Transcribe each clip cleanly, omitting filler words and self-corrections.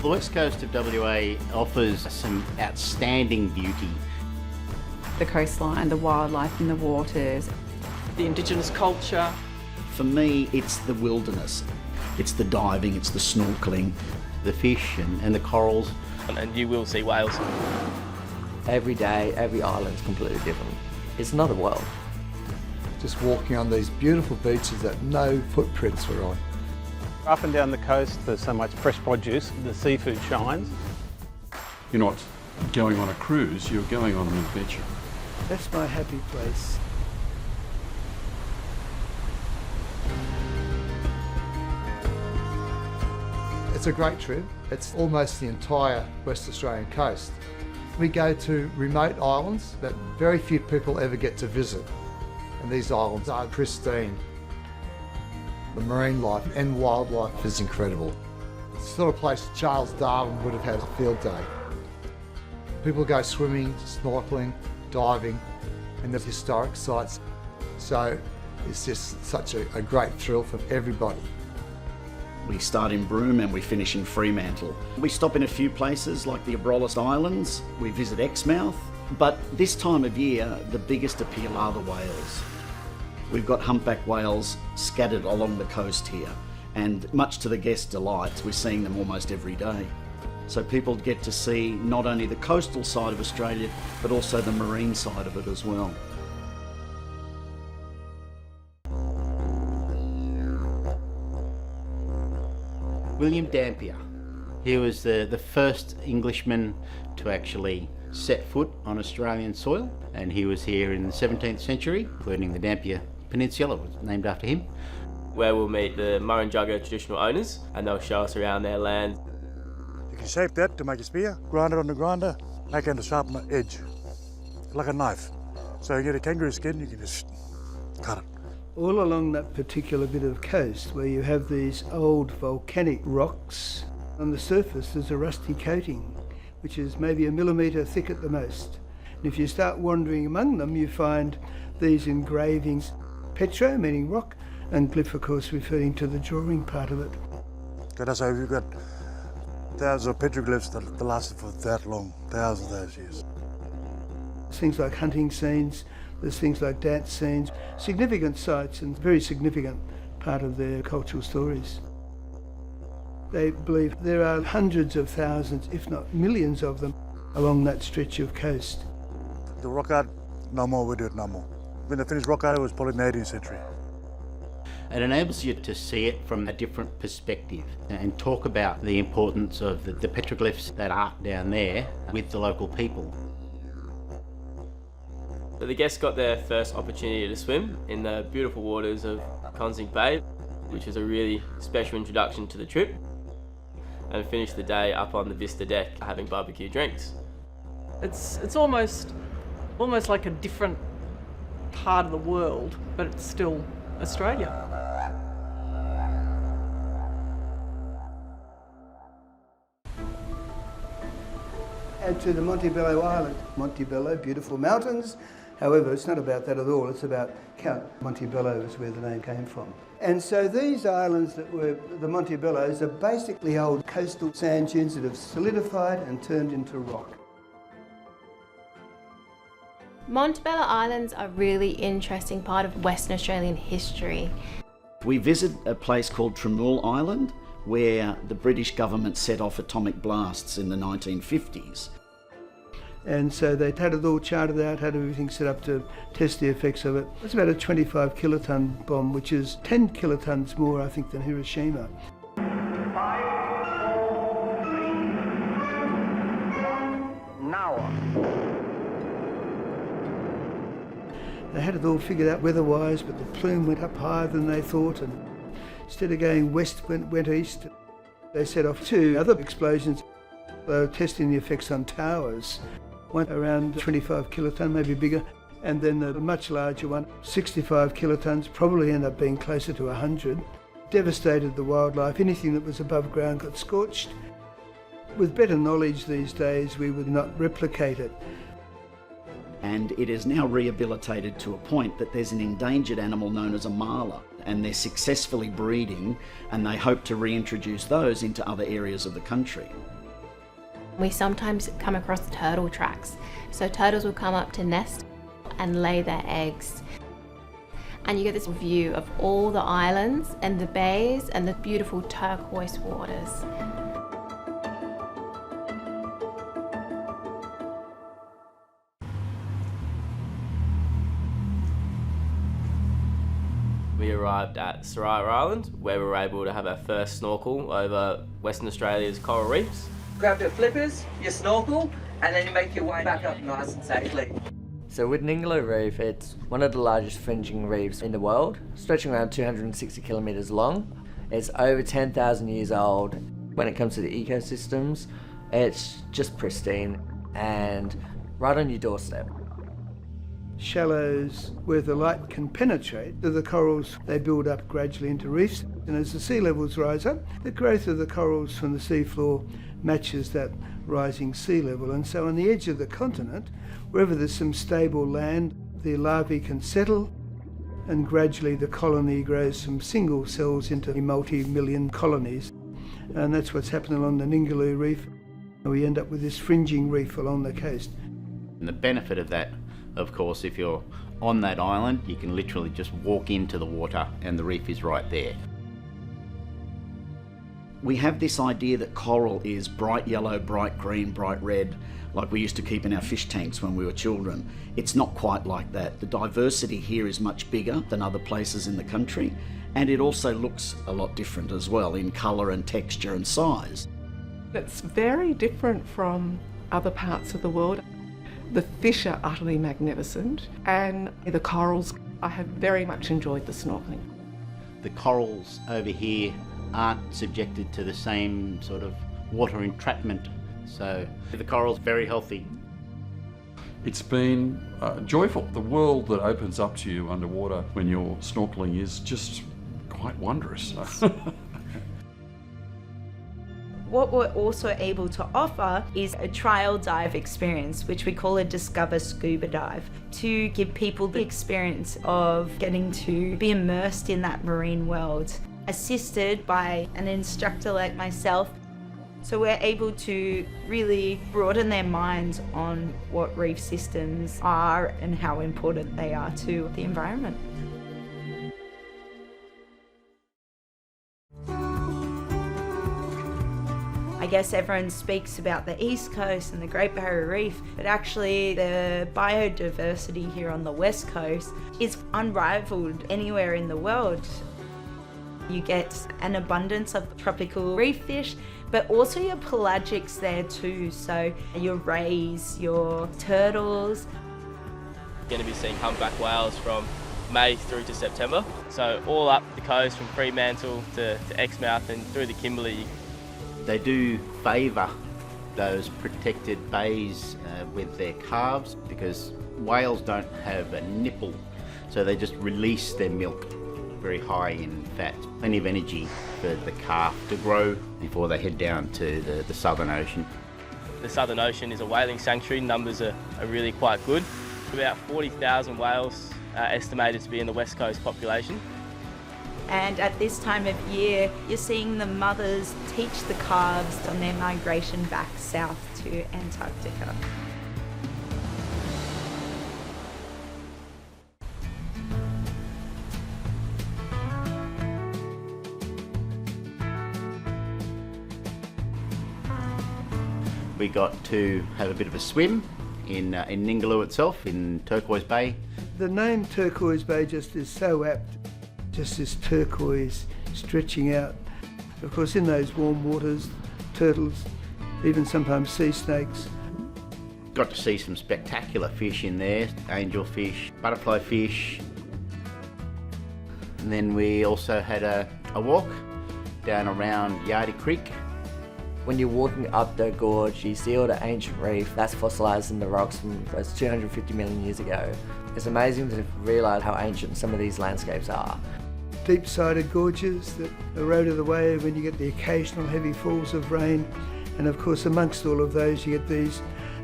The west coast of WA offers some outstanding beauty. The coastline, the wildlife in the waters. The Indigenous culture. For me, it's the wilderness. It's the diving, it's the snorkeling. The fish and the corals. And you will see whales. Every day, every island is completely different. It's another world. Just walking on these beautiful beaches that no footprints were on. Up and down the coast, there's so much fresh produce, the seafood shines. You're not going on a cruise, you're going on an adventure. That's my happy place. It's a great trip. It's almost the entire West Australian coast. We go to remote islands that very few people ever get to visit. And these islands are pristine. The marine life and wildlife is incredible. It's the sort of place Charles Darwin would have had a field day. People go swimming, snorkeling, diving, and the historic sites. So it's just such a great thrill for everybody. We start in Broome and we finish in Fremantle. We stop in a few places like the Abrolhos Islands, we visit Exmouth, but this time of year the biggest appeal are the whales. We've got humpback whales scattered along the coast here, and much to the guests' delight, we're seeing them almost every day. So people get to see not only the coastal side of Australia, but also the marine side of it as well. William Dampier. He was the first Englishman to actually set foot on Australian soil, and he was here in the 17th century, including the Dampier Peninsula, was named after him. Where we'll meet the Murrumbidgee traditional owners, and they'll show us around their land. You can shape that to make a spear, grind it on the grinder, make it to sharpen the edge, like a knife. So you get a kangaroo skin, you can just cut it. All along that particular bit of coast where you have these old volcanic rocks, on the surface there's a rusty coating, which is maybe 1 millimetre thick at the most. And if you start wandering among them, you find these engravings, petro meaning rock, and glyph of course referring to the drawing part of it. That's how we've got thousands of petroglyphs that lasted for that long, thousands of those years. Things like hunting scenes, there's things like dance scenes, significant sites and very significant part of their cultural stories. They believe there are hundreds of thousands, if not millions of them, along that stretch of coast. The rock art, no more, we do it no more. When they finished rock art, it was probably in the 18th century. It enables you to see it from a different perspective and talk about the importance of the petroglyphs that are down there with the local people. So the guests got their first opportunity to swim in the beautiful waters of Consink Bay, which was a really special introduction to the trip, and finished the day up on the Vista deck having barbecue drinks. It's almost like a different part of the world, but it's still Australia. And to the Montebello Island. Montebello, beautiful mountains. However, it's not about that at all. It's about Count Montebello is where the name came from. And so these islands that were the Montebellos are basically old coastal sand dunes that have solidified and turned into rock. Montebello Islands are a really interesting part of Western Australian history. We visit a place called Tremool Island, where the British government set off atomic blasts in the 1950s. And so they had it all charted out, had everything set up to test the effects of it. It's about a 25 kiloton bomb, which is 10 kilotons more, I think, than Hiroshima. 5, 4, 3, now. They had it all figured out weather-wise, but the plume went up higher than they thought, and instead of going west, went east. They set off 2 other explosions. They were testing the effects on towers. One around 25 kiloton, maybe bigger, and then the much larger one, 65 kilotons, probably ended up being closer to 100. Devastated the wildlife. Anything that was above ground got scorched. With better knowledge these days, we would not replicate it. And it is now rehabilitated to a point that there's an endangered animal known as a marla, and they're successfully breeding, and they hope to reintroduce those into other areas of the country. We sometimes come across turtle tracks. So turtles will come up to nest and lay their eggs. And you get this view of all the islands and the bays and the beautiful turquoise waters. We arrived at Soraya Island, where we were able to have our first snorkel over Western Australia's coral reefs. Grab your flippers, your snorkel, and then you make your way back up nice and safely. So with Ningaloo Reef, it's one of the largest fringing reefs in the world, stretching around 260 kilometres long. It's over 10,000 years old. When it comes to the ecosystems, it's just pristine and right on your doorstep. Shallows where the light can penetrate, the corals, they build up gradually into reefs, and as the sea levels rise up, the growth of the corals from the seafloor matches that rising sea level. And so on the edge of the continent, wherever there's some stable land, the larvae can settle, and gradually the colony grows from single cells into multi-million colonies. And that's what's happened along the Ningaloo Reef. We end up with this fringing reef along the coast. And the benefit of that, of course, if you're on that island, you can literally just walk into the water and the reef is right there. We have this idea that coral is bright yellow, bright green, bright red, like we used to keep in our fish tanks when we were children. It's not quite like that. The diversity here is much bigger than other places in the country, and it also looks a lot different as well in colour and texture and size. It's very different from other parts of the world. The fish are utterly magnificent, and the corals, I have very much enjoyed the snorkeling. The corals over here aren't subjected to the same sort of water entrapment, so the coral's very healthy. It's been joyful. The world that opens up to you underwater when you're snorkeling is just quite wondrous. What we're also able to offer is a trial dive experience, which we call a Discover Scuba Dive, to give people the experience of getting to be immersed in that marine world, assisted by an instructor like myself. So we're able to really broaden their minds on what reef systems are and how important they are to the environment. I guess everyone speaks about the East Coast and the Great Barrier Reef, but actually the biodiversity here on the West Coast is unrivaled anywhere in the world. You get an abundance of tropical reef fish, but also your pelagics there too, so your rays, your turtles. You're going to be seeing humpback whales from May through to September, so all up the coast from Fremantle to Exmouth and through the Kimberley. They do favour those protected bays with their calves because whales don't have a nipple, so they just release their milk very high in fat. Plenty of energy for the calf to grow before they head down to the Southern Ocean. The Southern Ocean is a whaling sanctuary. Numbers are really quite good. About 40,000 whales are estimated to be in the West Coast population. And at this time of year, you're seeing the mothers teach the calves on their migration back south to Antarctica. We got to have a bit of a swim in Ningaloo itself, in Turquoise Bay. The name Turquoise Bay just is so apt. Just this turquoise stretching out. Of course, in those warm waters, turtles, even sometimes sea snakes. Got to see some spectacular fish in there, angelfish, butterfly fish. And then we also had a walk down around Yardie Creek. When you're walking up the gorge, you see all the ancient reef that's fossilised in the rocks from those 250 million years ago. It's amazing to realise how ancient some of these landscapes are. Deep-sided gorges that eroded away when you get the occasional heavy falls of rain. And of course, amongst all of those, you get these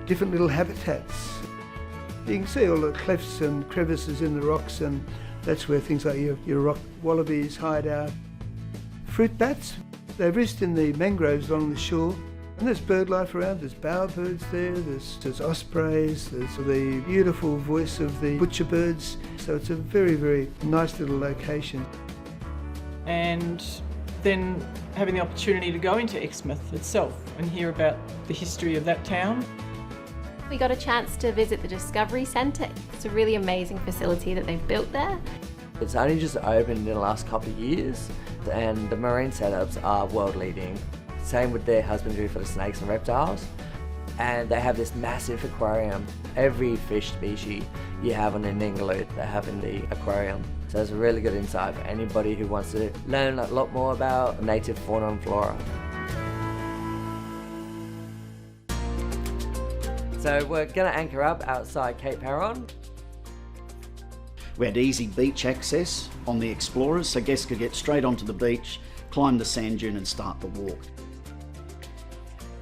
different little habitats. You can see all the clefts and crevices in the rocks, and that's where things like your rock wallabies hide out. Fruit bats, they roost in the mangroves along the shore. And there's bird life around, there's bowerbirds there, there's ospreys, there's the beautiful voice of the butcher birds. So it's a very, very nice little location. And then having the opportunity to go into Exmouth itself and hear about the history of that town. We got a chance to visit the Discovery Centre. It's a really amazing facility that they've built there. It's only just opened in the last couple of years and the marine setups are world leading. Same with their husbandry for the snakes and reptiles. And they have this massive aquarium. Every fish species you have on the Ningaloo, they have in the aquarium. So it's a really good insight for anybody who wants to learn a lot more about native fauna and flora. So we're going to anchor up outside Cape Heron. We had easy beach access on the Explorers, so guests could get straight onto the beach, climb the sand dune and start the walk.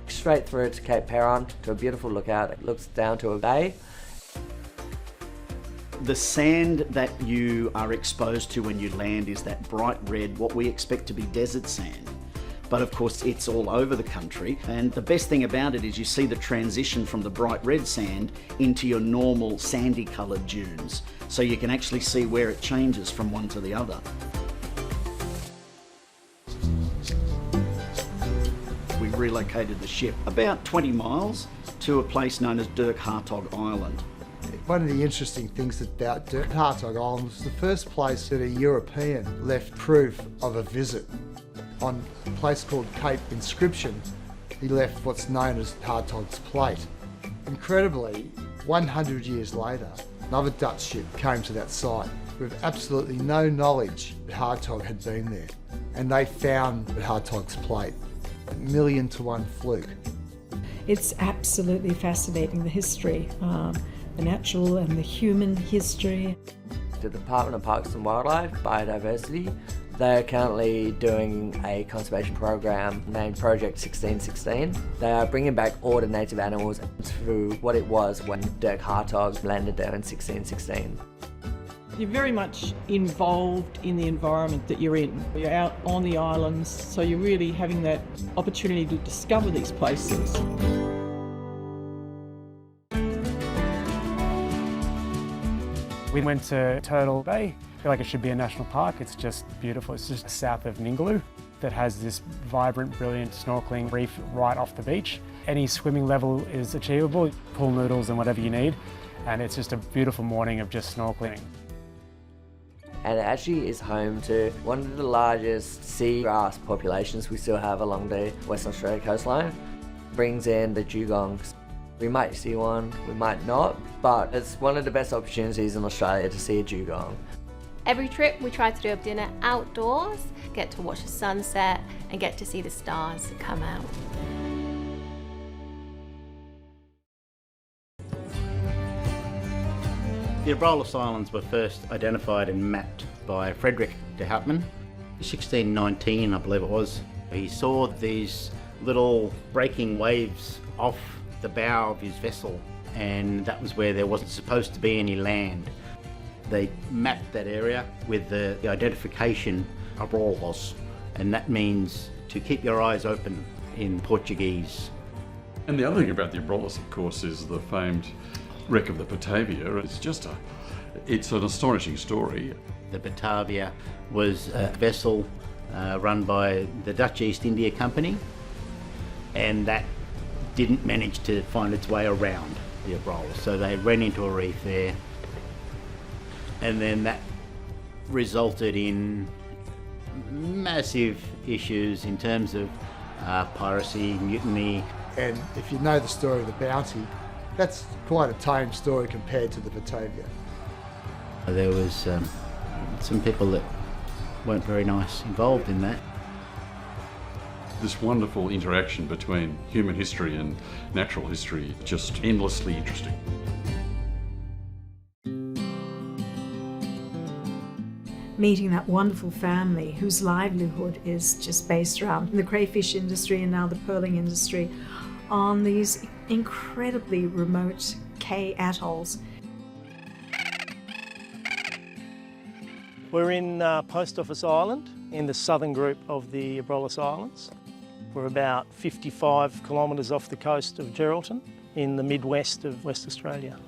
Straight through to Cape Heron to a beautiful lookout. It looks down to a bay. The sand that you are exposed to when you land is that bright red, what we expect to be desert sand. But of course it's all over the country, and the best thing about it is you see the transition from the bright red sand into your normal sandy coloured dunes. So you can actually see where it changes from one to the other. We relocated the ship about 20 miles to a place known as Dirk Hartog Island. One of the interesting things about Dirk Hartog Island was the first place that a European left proof of a visit. On a place called Cape Inscription, he left what's known as Hartog's Plate. Incredibly, 100 years later, another Dutch ship came to that site with absolutely no knowledge that Hartog had been there. And they found Hartog's Plate. 1,000,000 to 1 fluke. It's absolutely fascinating, the history, the natural and the human history. The Department of Parks and Wildlife, Biodiversity, they are currently doing a conservation program named Project 1616. They are bringing back all the native animals to what it was when Dirk Hartog landed there in 1616. You're very much involved in the environment that you're in. You're out on the islands, so you're really having that opportunity to discover these places. We went to Turtle Bay. I feel like it should be a national park. It's just beautiful. It's just south of Ningaloo that has this vibrant, brilliant snorkeling reef right off the beach. Any swimming level is achievable, pool noodles and whatever you need. And it's just a beautiful morning of just snorkeling. And it actually is home to one of the largest seagrass populations we still have along the Western Australia coastline. Brings in the dugongs. We might see one, we might not, but it's one of the best opportunities in Australia to see a dugong. Every trip we try to do a dinner outdoors, get to watch the sunset and get to see the stars come out. The Abrolhos Islands were first identified and mapped by Frederick de Houtman. 1619, I believe it was. He saw these little breaking waves off the bow of his vessel, and that was where there wasn't supposed to be any land. They mapped that area with the identification Abrolhos, and that means to keep your eyes open in Portuguese. And the other thing about the Abrolhos, of course, is the famed wreck of the Batavia. It's an astonishing story. The Batavia was a vessel run by the Dutch East India Company, and that didn't manage to find its way around the Abrolhos. So they ran into a reef there, and then that resulted in massive issues in terms of piracy, mutiny. And if you know the story of the Bounty, that's quite a tame story compared to the Batavia. There was some people that weren't very nice involved in that. This wonderful interaction between human history and natural history, just endlessly interesting. Meeting that wonderful family whose livelihood is just based around the crayfish industry and now the pearling industry on these incredibly remote Cay atolls. We're in Post Office Island in the southern group of the Abrolhos Islands. We're about 55 kilometres off the coast of Geraldton in the mid-west of West Australia.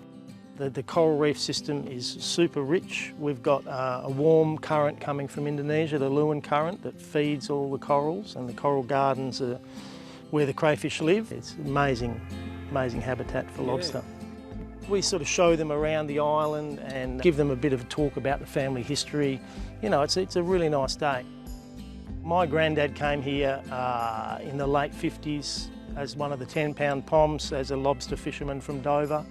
The coral reef system is super rich. We've got a warm current coming from Indonesia, the Luan current, that feeds all the corals, and the coral gardens are where the crayfish live. It's amazing, amazing habitat for lobster. We sort of show them around the island and give them a bit of a talk about the family history. You know, it's a really nice day. My granddad came here in the late 50s as one of the 10-pound poms as a lobster fisherman from Dover,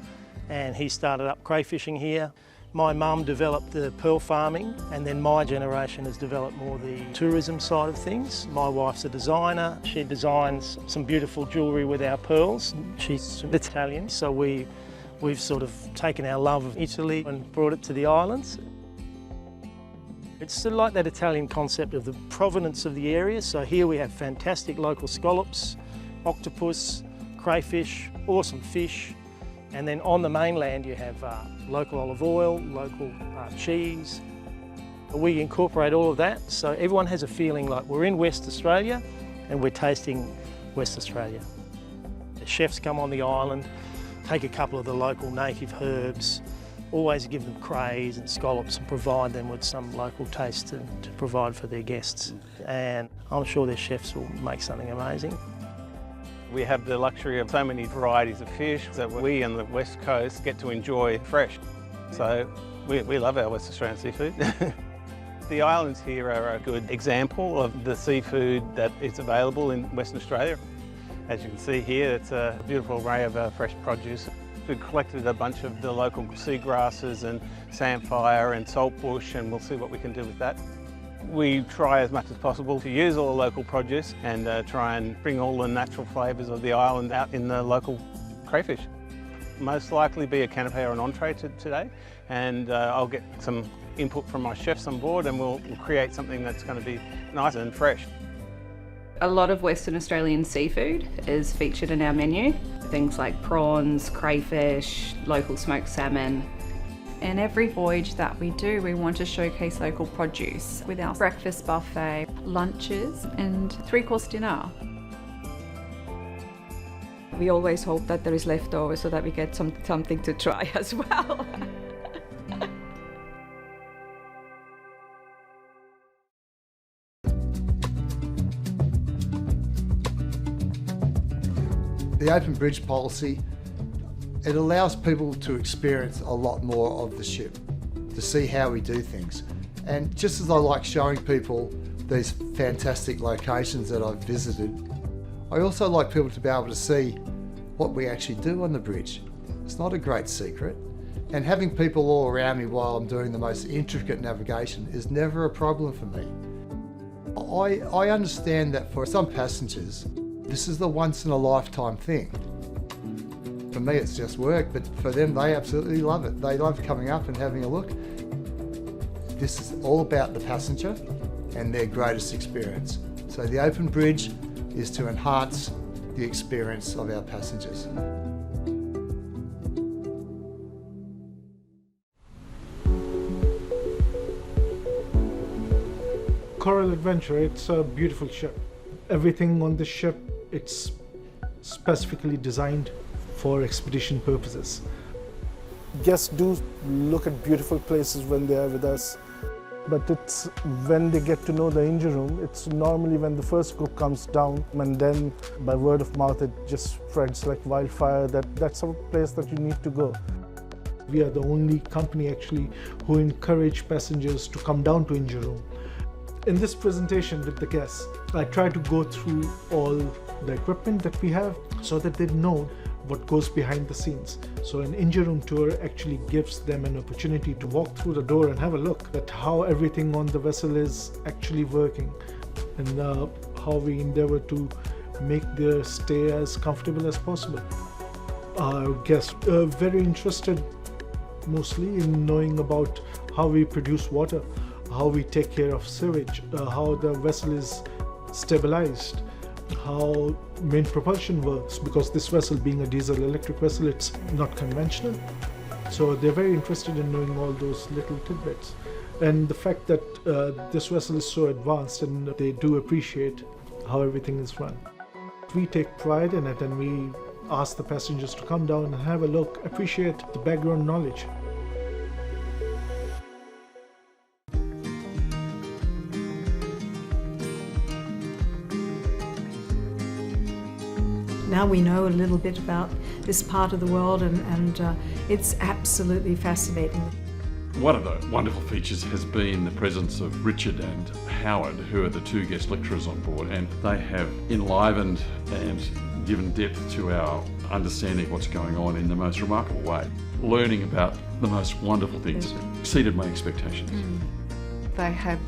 and he started up crayfishing here. My mum developed the pearl farming, and then my generation has developed more the tourism side of things. My wife's a designer. She designs some beautiful jewellery with our pearls. She's Italian, so we've sort of taken our love of Italy and brought it to the islands. It's sort of like that Italian concept of the provenance of the area. So here we have fantastic local scallops, octopus, crayfish, awesome fish. And then on the mainland you have local olive oil, local cheese. We incorporate all of that, so everyone has a feeling like we're in West Australia and we're tasting West Australia. The chefs come on the island, take a couple of the local native herbs, always give them crays and scallops and provide them with some local taste to provide for their guests. And I'm sure their chefs will make something amazing. We have the luxury of so many varieties of fish that we on the West Coast get to enjoy fresh. So we love our West Australian seafood. The islands here are a good example of the seafood that is available in Western Australia. As you can see here, it's a beautiful array of fresh produce. We've collected a bunch of the local seagrasses and samphire and saltbush, and we'll see what we can do with that. We try as much as possible to use all the local produce and try and bring all the natural flavours of the island out in the local crayfish. Most likely be a canapé or an entree today, and I'll get some input from my chefs on board and we'll create something that's going to be nice and fresh. A lot of Western Australian seafood is featured in our menu. Things like prawns, crayfish, local smoked salmon. In every voyage that we do, we want to showcase local produce with our breakfast buffet, lunches and three-course dinner. We always hope that there is leftover so that we get something to try as well. The open bridge policy, it allows people to experience a lot more of the ship, to see how we do things. And just as I like showing people these fantastic locations that I've visited, I also like people to be able to see what we actually do on the bridge. It's not a great secret. And having people all around me while I'm doing the most intricate navigation is never a problem for me. I understand that for some passengers, this is the once in a lifetime thing. For me it's just work, but for them they absolutely love it. They love coming up and having a look. This is all about the passenger and their greatest experience. So the open bridge is to enhance the experience of our passengers. Coral Adventure, it's a beautiful ship. Everything on the ship, it's specifically designed for expedition purposes. Guests do look at beautiful places when they are with us, but it's when they get to know the engine room, it's normally when the first group comes down, and then by word of mouth it just spreads like wildfire that that's a place that you need to go. We are the only company actually who encourage passengers to come down to engine room. In this presentation with the guests, I try to go through all the equipment that we have so that they know what goes behind the scenes. So an engine room tour actually gives them an opportunity to walk through the door and have a look at how everything on the vessel is actually working and how we endeavor to make their stay as comfortable as possible. Our guests are very interested mostly in knowing about how we produce water, how we take care of sewage, how the vessel is stabilized, how main propulsion works, because this vessel being a diesel electric vessel, it's not conventional. So they're very interested in knowing all those little tidbits. And the fact that this vessel is so advanced, and they do appreciate how everything is run. We take pride in it, and we ask the passengers to come down and have a look, appreciate the background knowledge. Now we know a little bit about this part of the world, and it's absolutely fascinating. One of the wonderful features has been the presence of Richard and Howard, who are the two guest lecturers on board, and they have enlivened and given depth to our understanding of what's going on in the most remarkable way. Learning about the most wonderful things exceeded my expectations. They have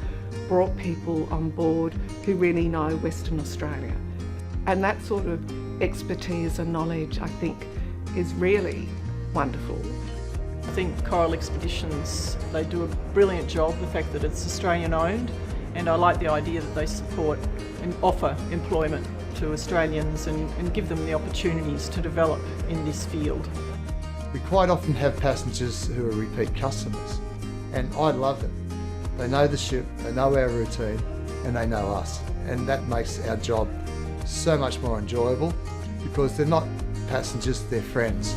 brought people on board who really know Western Australia. And that sort of expertise and knowledge, I think, is really wonderful. I think Coral Expeditions, they do a brilliant job, the fact that it's Australian owned, and I like the idea that they support and offer employment to Australians and give them the opportunities to develop in this field. We quite often have passengers who are repeat customers, and I love it. They know the ship, they know our routine, and they know us, and that makes our job so much more enjoyable because they're not passengers, they're friends.